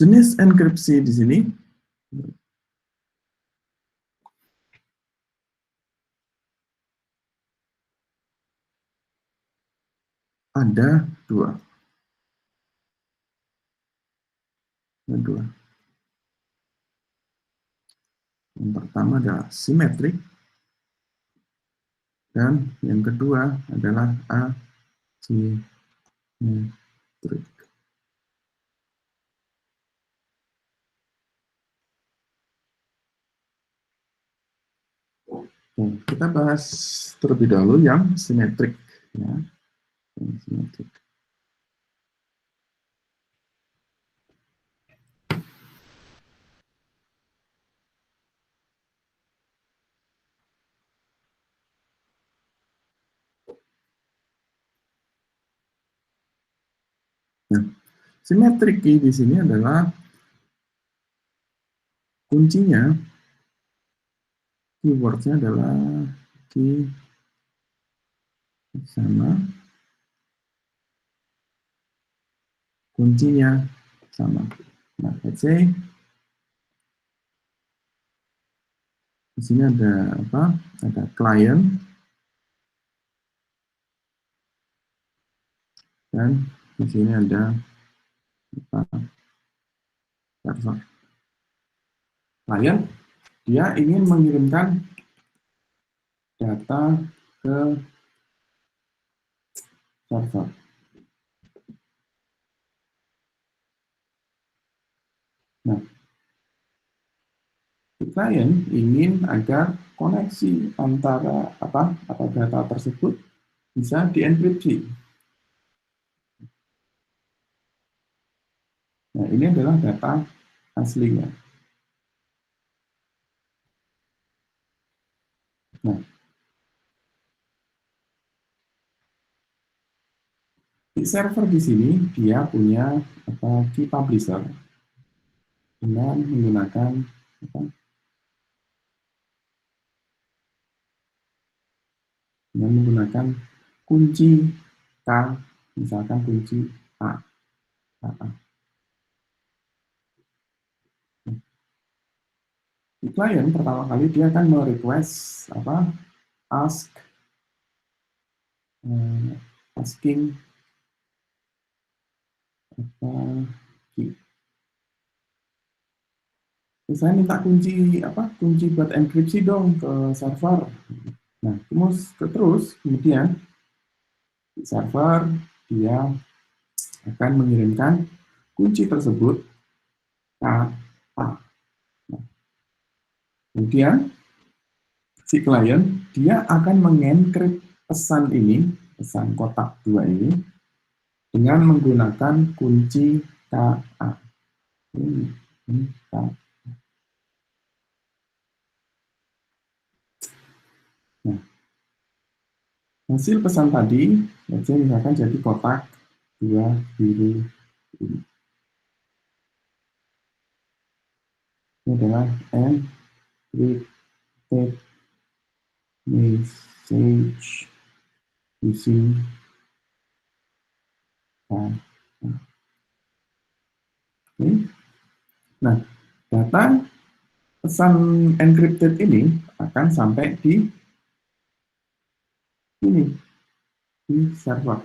Jenis enkripsi di sini ada dua. Yang pertama adalah simetrik, dan yang kedua adalah asimetrik. Kita bahas terlebih dahulu yang simetrik. Ya. Yang simetrik. Nah, simetrik key di sini adalah kuncinya, keywordnya adalah key sama, kuncinya sama. Nah, let's say di sini ada apa? Ada client dan di sini ada apa? Server. Client dia ingin mengirimkan data ke server. Nah, klien ingin agar koneksi antara data tersebut bisa dienkripsi. Nah, ini adalah data aslinya. Nah, di server di sini dia punya key publisher dengan menggunakan kunci K, misalkan kunci A. Di klien pertama kali dia akan merequest asking key. Saya minta kunci buat enkripsi dong ke server. Nah, terus kemudian di server dia akan mengirimkan kunci tersebut ke A. Nah, kemudian si klien dia akan mengenkrip pesan ini, pesan kotak 2 ini dengan menggunakan kunci KA. Ini KA. Nah, hasil pesan tadi, misalkan jadi kotak 2 biru ini. Ini adalah encrypted message using KA. Nah, data pesan encrypted ini akan sampai di server.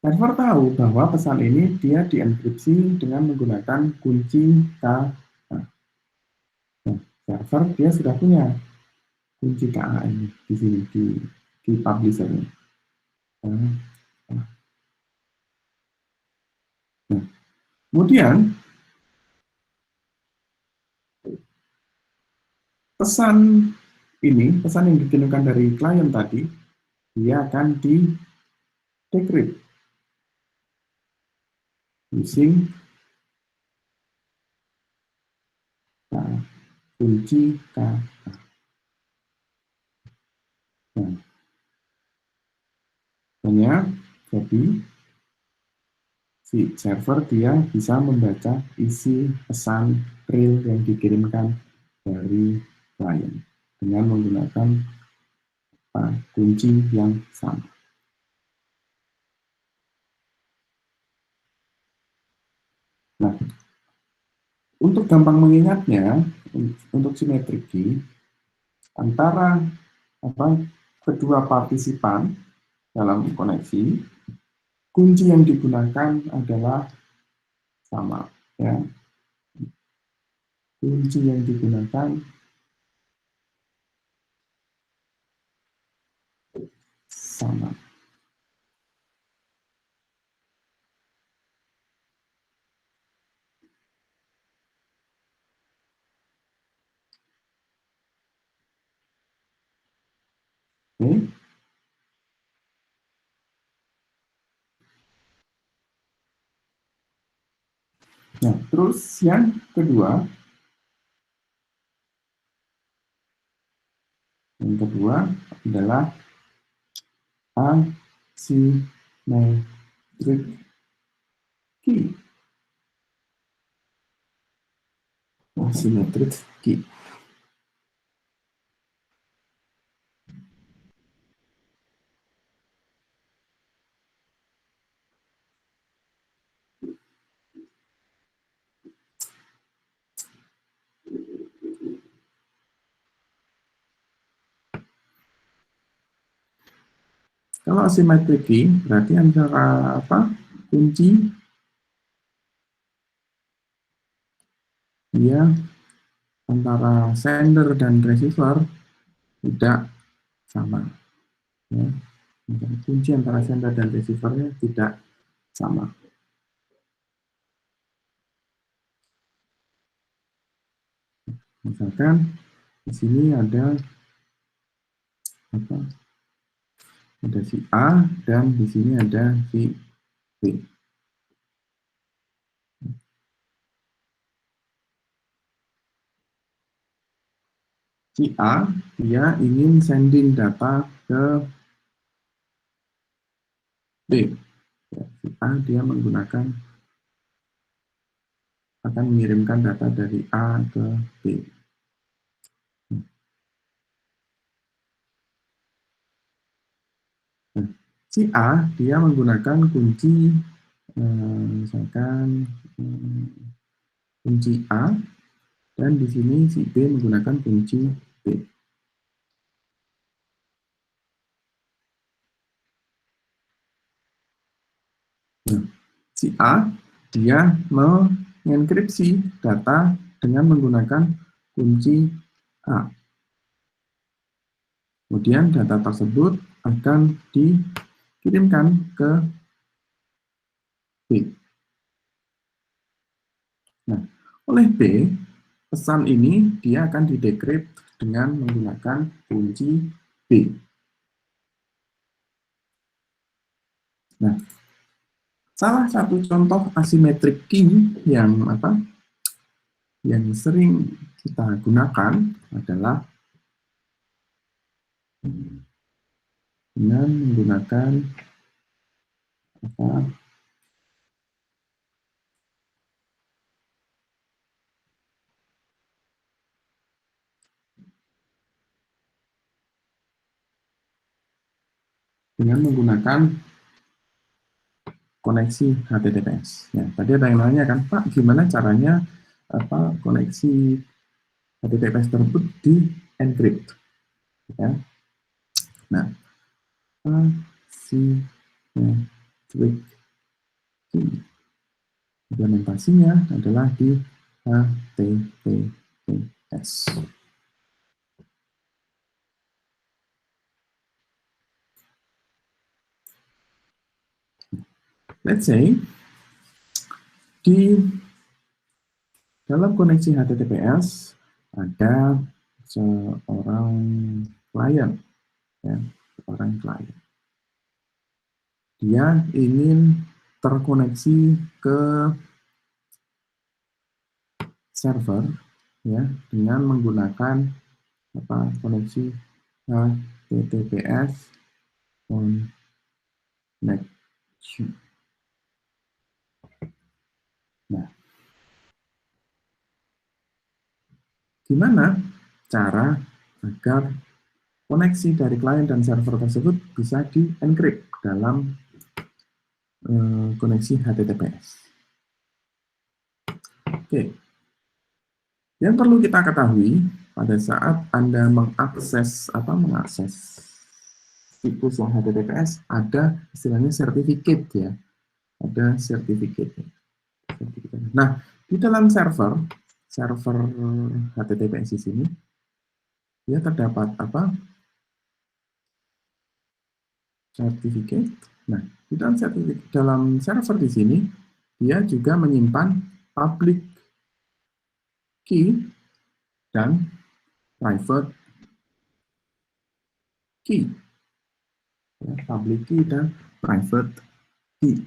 Server tahu bahwa pesan ini dia dienkripsi dengan menggunakan kunci KA. Nah, server dia sudah punya kunci KA ini di sini di publisher ini. Nah, kemudian pesan yang dikirimkan dari klien tadi, dia akan di-decrypt using kunci KA. Nah, jadi si server dia bisa membaca isi pesan real yang dikirimkan dari klien dengan menggunakan kunci yang sama. Nah, untuk gampang mengingatnya, untuk simetrik key, antara kedua partisipan dalam koneksi, kunci yang digunakan adalah sama, ya. Kunci yang digunakan sama. Oke. Nah, terus yang kedua adalah asymmetric key. Asymmetric key. Kalau asymmetric key berarti antara kunci dia antara sender dan receiver tidak sama, ya. Kunci antara sender dan receivernya tidak sama. Misalkan di sini ada si A dan di sini ada si B. Si A dia ingin sending data ke B. Ya, si A dia akan mengirimkan data dari A ke B. Nah, si A dia menggunakan kunci misalkan kunci A, dan di sini si B menggunakan kunci B. Nah, si A dia mengenkripsi data dengan menggunakan kunci A. Kemudian data tersebut akan dikirimkan ke B. Nah, oleh B, pesan ini dia akan didekrip dengan menggunakan kunci B. Nah, salah satu contoh asymmetric key yang sering kita gunakan adalah dengan menggunakan koneksi HTTPS. Ya, tadi ada yang nanya kan, Pak, gimana caranya koneksi HTTPS tersebut di encrypt? Ya. Nah, asymmetric key implementasinya adalah di HTTPS. Let's say di dalam koneksi HTTPS ada seorang klien, ya, seorang klien. Dia ingin terkoneksi ke server, ya, dengan menggunakan koneksi HTTPS connection. Nah, gimana cara agar koneksi dari klien dan server tersebut bisa di-encrypt dalam koneksi HTTPS? Oke, yang perlu kita ketahui pada saat Anda mengakses situs yang HTTPS, ada istilahnya sertifikat ya, ada sertifikat. Nah, di dalam server HTTPS di sini, dia terdapat apa? Sertifikat. Nah, di dalam server di sini, dia juga menyimpan public key dan private key. Ya, public key dan private key.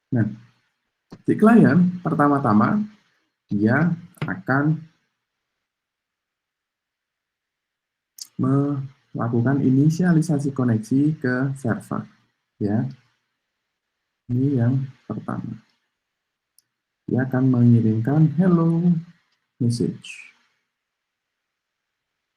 Nah, di klien pertama-tama dia akan melakukan inisialisasi koneksi ke server. Ya, ini yang pertama. Dia akan mengirimkan hello message.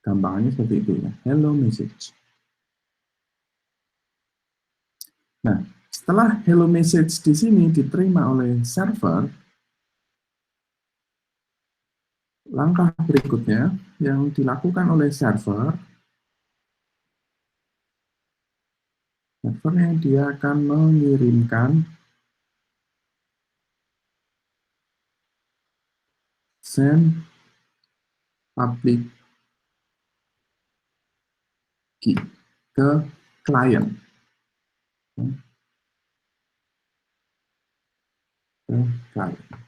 Gampangannya seperti itu ya, hello message. Nah, setelah hello message di sini diterima oleh server, langkah berikutnya yang dilakukan oleh servernya dia akan mengirimkan send public key ke klien.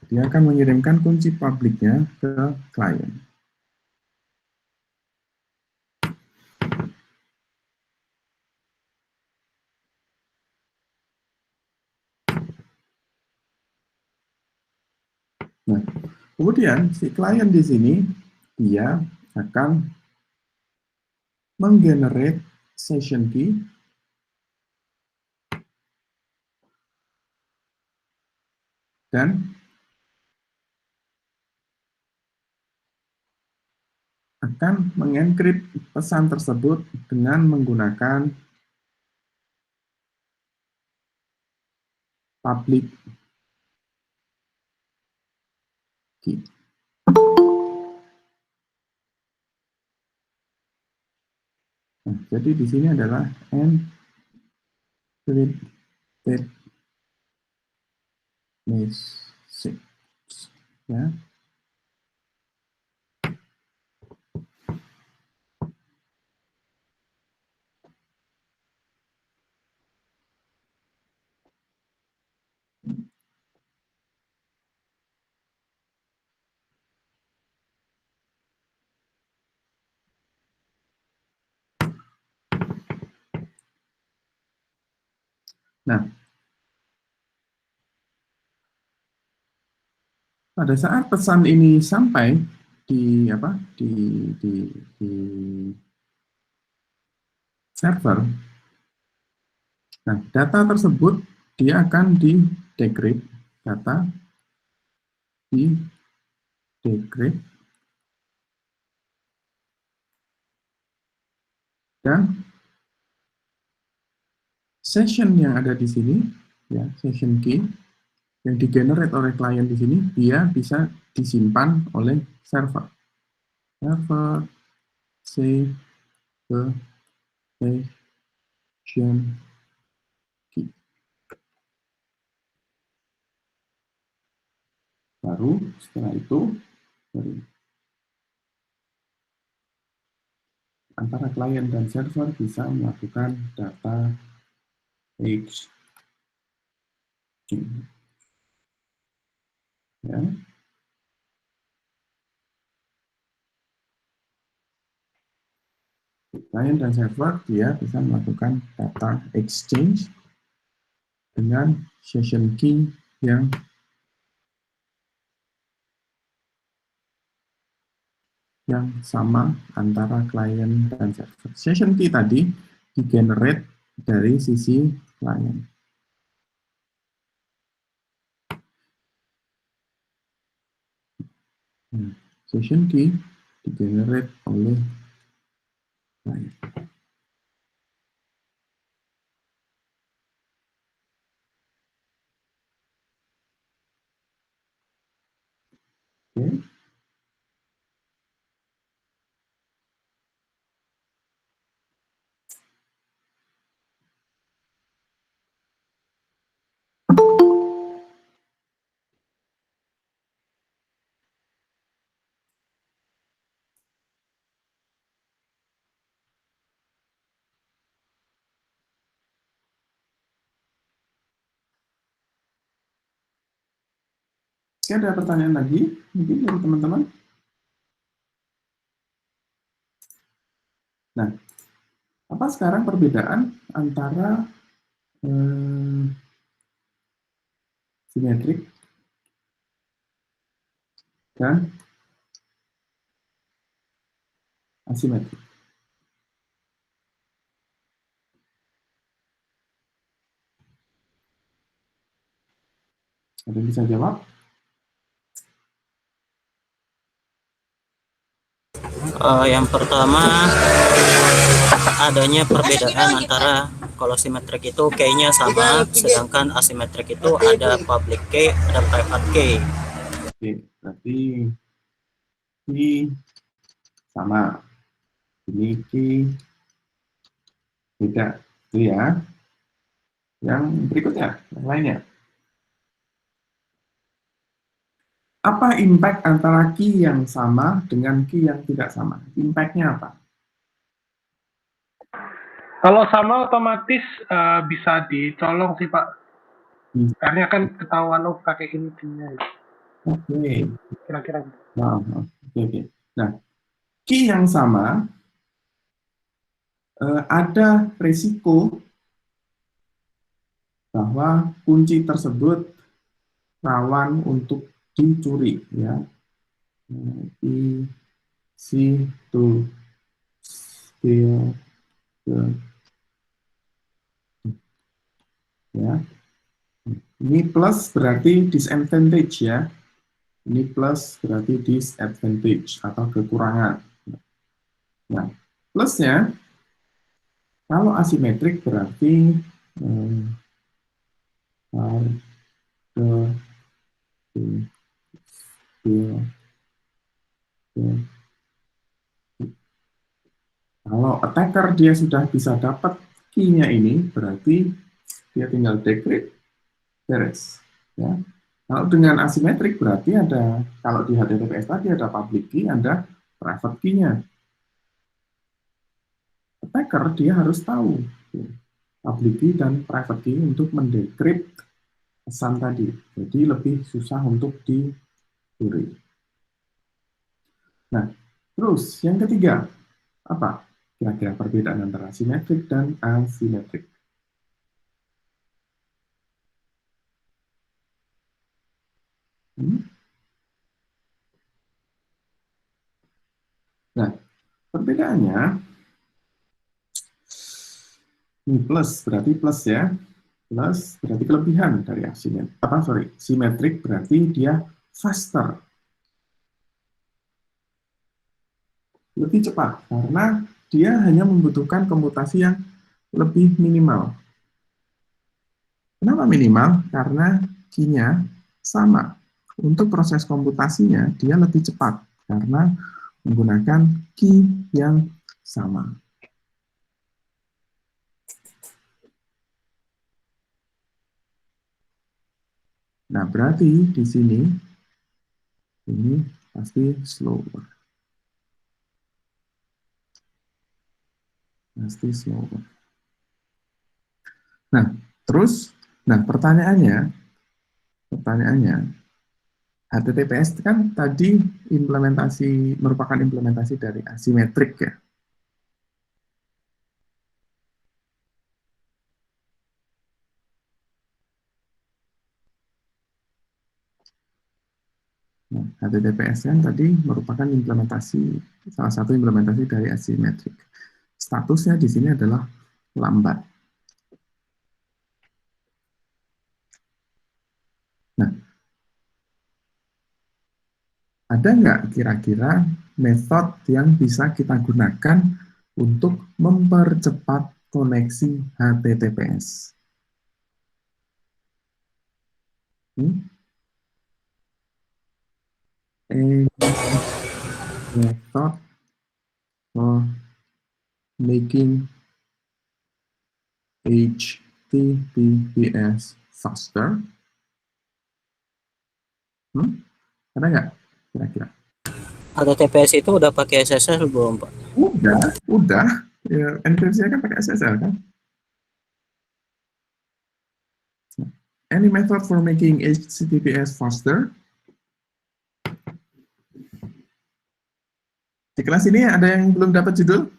Dia akan mengirimkan kunci publiknya ke klien. Nah, kemudian si klien di sini dia akan menggenerate session key dan akan mengenkrip pesan tersebut dengan menggunakan public key. Nah, jadi di sini adalah encrypted message. Ya. Nah, pada saat pesan ini sampai di apa di server, nah data tersebut dia akan di decrypt, data di decrypt dan session yang ada di sini ya, session key yang digenerate oleh klien di sini dia bisa disimpan oleh server. Server save ke session key. Baru setelah itu antara klien dan server bisa melakukan data exchange. Ya. Klien dan server dia bisa melakukan data exchange dengan session key yang sama antara klien dan server. Session key tadi di-generate dari sisi klien. Session key di-generate oleh saya. Oke. Oke, ada pertanyaan lagi mungkin dari teman-teman? Nah, apa sekarang perbedaan antara simetrik dan asimetrik? Ada yang bisa jawab? Yang pertama, adanya perbedaan antara kalau simetrik itu key-nya sama, sedangkan asimetrik itu ada public key, ada private key. Oke, berarti key sama, ini key beda, itu ya. Yang berikutnya, yang lainnya. Apa impact antara key yang sama dengan key yang tidak sama? Impact-nya apa? Kalau sama otomatis bisa dicolong sih Pak. Karena kan ketahuan pakai ini key-nya. Oke. Kira-kira. Nah, oke. Nah, key yang sama ada risiko bahwa kunci tersebut rawan untuk dicuri, ya. C to steal the, ya. Ini plus berarti disadvantage, ya. Ini plus berarti disadvantage atau kekurangan. Nah, plusnya kalau asimetrik berarti harga kalau attacker dia sudah bisa dapat key-nya ini, berarti dia tinggal decrypt, beres. Ya. Kalau dengan asimetrik berarti ada, kalau di HTTPS tadi ada public key, ada private key-nya. Attacker dia harus tahu public key dan private key untuk mendecrypt pesan tadi. Jadi lebih susah untuk dicuri. Nah, terus yang ketiga, apa kira-kira perbedaan antara simetrik dan asimetrik? Nah, perbedaannya ini plus berarti plus, ya. Plus berarti kelebihan dari asimetrik. Simetrik berarti dia faster, lebih cepat karena dia hanya membutuhkan komputasi yang lebih minimal. Kenapa minimal? Karena key-nya sama. Untuk proses komputasinya dia lebih cepat karena menggunakan key yang sama. Nah, berarti di sini ini pasti slower. Pasti slower. Nah, terus, pertanyaannya, HTTPS kan tadi merupakan implementasi dari asimetrik, ya. Nah, HTTPS kan tadi merupakan salah satu implementasi dari asimetrik. Statusnya di sini adalah lambat. Nah, Ada nggak kira-kira metode yang bisa kita gunakan untuk mempercepat koneksi HTTPS? Any method for making HTTPS faster? Ada nggak kira-kira? HTTPS itu udah pakai SSL belum, Pak? Udah. Ya, enkripsinya kan pakai SSL kan? Any method for making HTTPS faster? Di kelas ini ada yang belum dapat judul?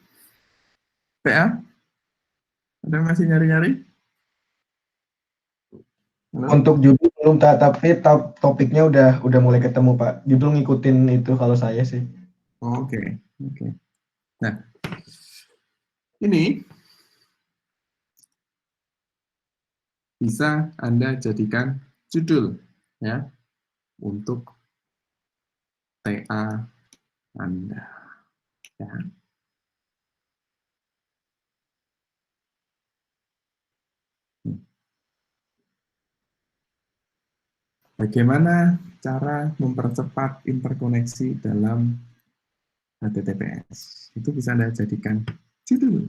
PA? Ada yang masih nyari-nyari? Untuk judul belum, tapi topiknya udah mulai ketemu, Pak. Judul ngikutin itu kalau saya sih. Oke. Nah, ini bisa Anda jadikan judul ya untuk TA Anda. Ya. Bagaimana cara mempercepat interkoneksi dalam HTTPS? Itu bisa Anda jadikan judul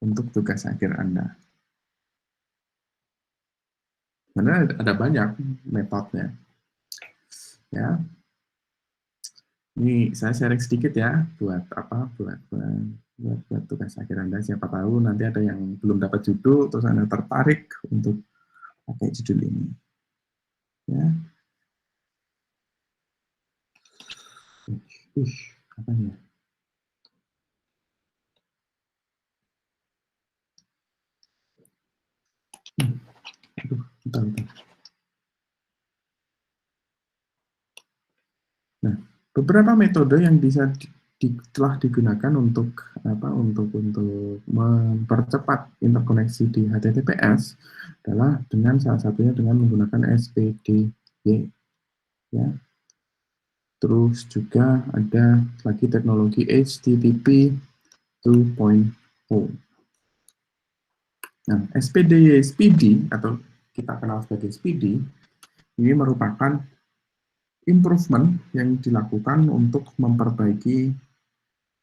untuk tugas akhir Anda. Sebenarnya ada banyak metodenya. Ya. Ini saya sharing sedikit ya buat tugas akhir Anda. Siapa tahu nanti ada yang belum dapat judul terus Anda tertarik untuk pakai judul ini. Ya. Apa ya? Bentar. Nah, beberapa metode yang bisa telah digunakan untuk mempercepat interkoneksi di HTTPS adalah salah satunya dengan menggunakan SPDY. Ya. Terus juga ada lagi teknologi HTTP 2.0. Nah, SPDY Speedy atau kita kenal sebagai Speedy ini merupakan improvement yang dilakukan untuk memperbaiki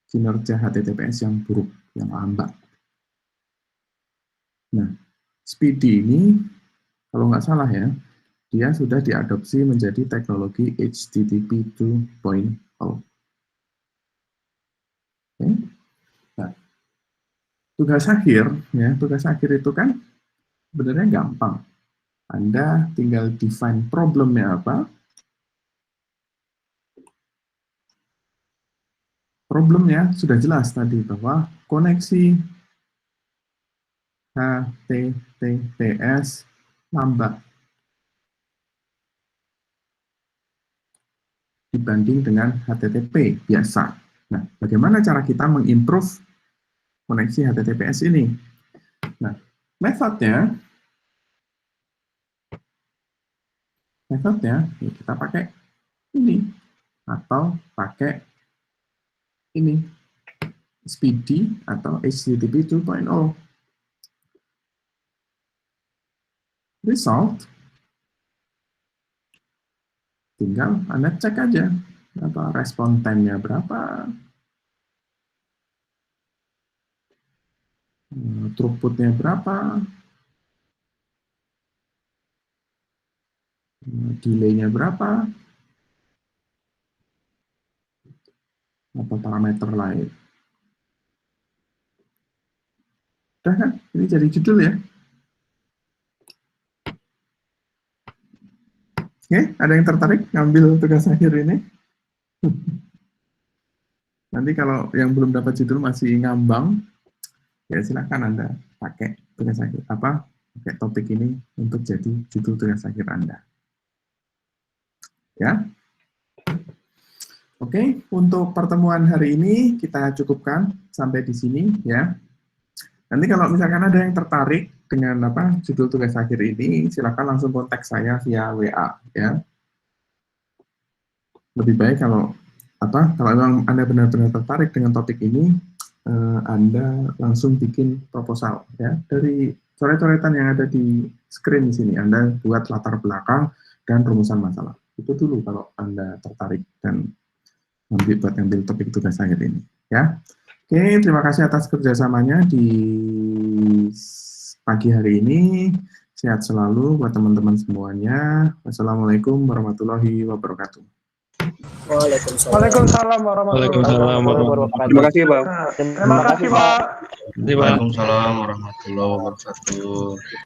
kinerja HTTPS yang buruk, yang lambat. Nah, Speedy ini, kalau nggak salah ya, dia sudah diadopsi menjadi teknologi HTTP 2.0. Oke. Nah, tugas akhir itu kan sebenarnya gampang. Anda tinggal define problemnya apa. Problemnya sudah jelas tadi bahwa koneksi HTTPS lambat dibanding dengan HTTP biasa. Nah, bagaimana cara kita mengimprove koneksi HTTPS ini? Nah, metodenya ya kita pakai ini atau pakai ini Speedy atau HTTP 2.0. Result tinggal Anda cek aja respon time-nya berapa, throughput-nya berapa, delay-nya berapa, atau parameter lain. Udah kan? Ini jadi judul ya. Oke, ada yang tertarik ngambil tugas akhir ini? Nanti kalau yang belum dapat judul masih ngambang, ya silakan Anda pakai tugas akhir pakai topik ini untuk jadi judul tugas akhir Anda. Ya. Oke, untuk pertemuan hari ini kita cukupkan sampai di sini ya. Nanti kalau misalkan ada yang tertarik dengan judul tugas akhir ini, silakan langsung kontak saya via WA ya. lebih baik kalau memang Anda benar-benar tertarik dengan topik ini, Anda langsung bikin proposal ya dari coret-coretan yang ada di screen di sini. Anda buat latar belakang dan rumusan masalah. Itu dulu kalau Anda tertarik dan ngambil topik tugas akhir ini ya. Oke, terima kasih atas kerjasamanya di pagi hari ini. Sehat selalu buat teman-teman semuanya. Wassalamualaikum warahmatullahi wabarakatuh. Waalaikumsalam warahmatullahi wabarakatuh. Terima kasih, Pak. Terima kasih, Pak. Waalaikumsalam warahmatullahi wabarakatuh.